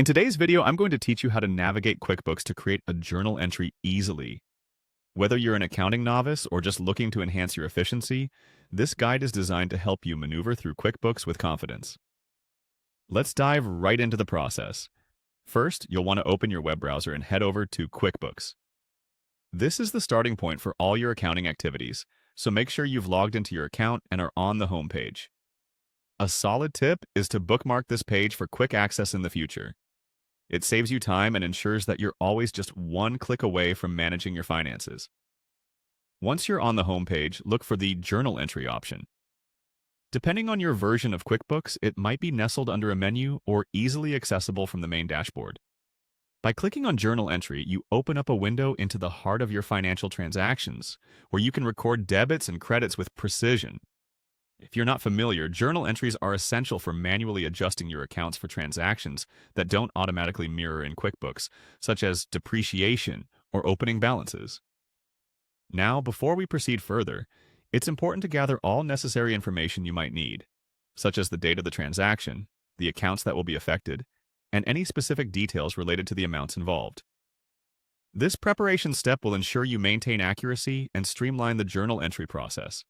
In today's video, I'm going to teach you how to navigate QuickBooks to create a journal entry easily. Whether you're an accounting novice or just looking to enhance your efficiency, this guide is designed to help you maneuver through QuickBooks with confidence. Let's dive right into the process. First, you'll want to open your web browser and head over to QuickBooks. This is the starting point for all your accounting activities, so make sure you've logged into your account and are on the home page. A solid tip is to bookmark this page for quick access in the future. It saves you time and ensures that you're always just one click away from managing your finances. Once you're on the home page, look for the Journal Entry option. Depending on your version of QuickBooks, it might be nestled under a menu or easily accessible from the main dashboard. By clicking on Journal Entry, you open up a window into the heart of your financial transactions, where you can record debits and credits with precision. If you're not familiar, journal entries are essential for manually adjusting your accounts for transactions that don't automatically mirror in QuickBooks, such as depreciation or opening balances. Now, before we proceed further, it's important to gather all necessary information you might need, such as the date of the transaction, the accounts that will be affected, and any specific details related to the amounts involved. This preparation step will ensure you maintain accuracy and streamline the journal entry process.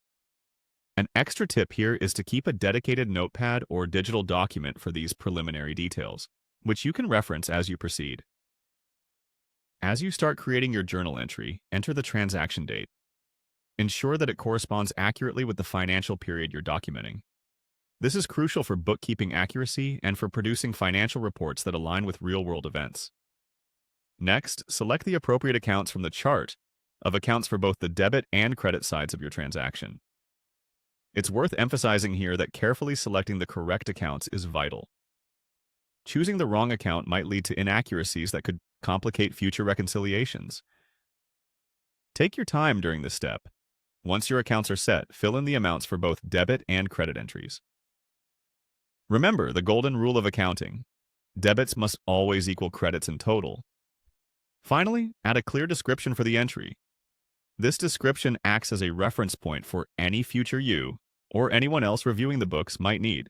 An extra tip here is to keep a dedicated notepad or digital document for these preliminary details, which you can reference as you proceed. As you start creating your journal entry, enter the transaction date. Ensure that it corresponds accurately with the financial period you're documenting. This is crucial for bookkeeping accuracy and for producing financial reports that align with real-world events. Next, select the appropriate accounts from the chart of accounts for both the debit and credit sides of your transaction. It's worth emphasizing here that carefully selecting the correct accounts is vital. Choosing the wrong account might lead to inaccuracies that could complicate future reconciliations. Take your time during this step. Once your accounts are set, fill in the amounts for both debit and credit entries. Remember the golden rule of accounting. Debits must always equal credits in total. Finally, add a clear description for the entry. This description acts as a reference point for any future you or anyone else reviewing the books might need.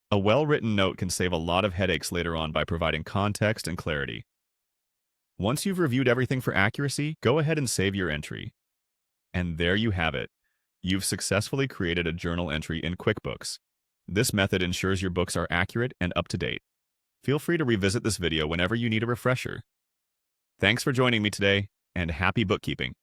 A well-written note can save a lot of headaches later on by providing context and clarity. Once you've reviewed everything for accuracy, go ahead and save your entry. And there you have it. You've successfully created a journal entry in QuickBooks. This method ensures your books are accurate and up to date. Feel free to revisit this video whenever you need a refresher. Thanks for joining me today, and happy bookkeeping.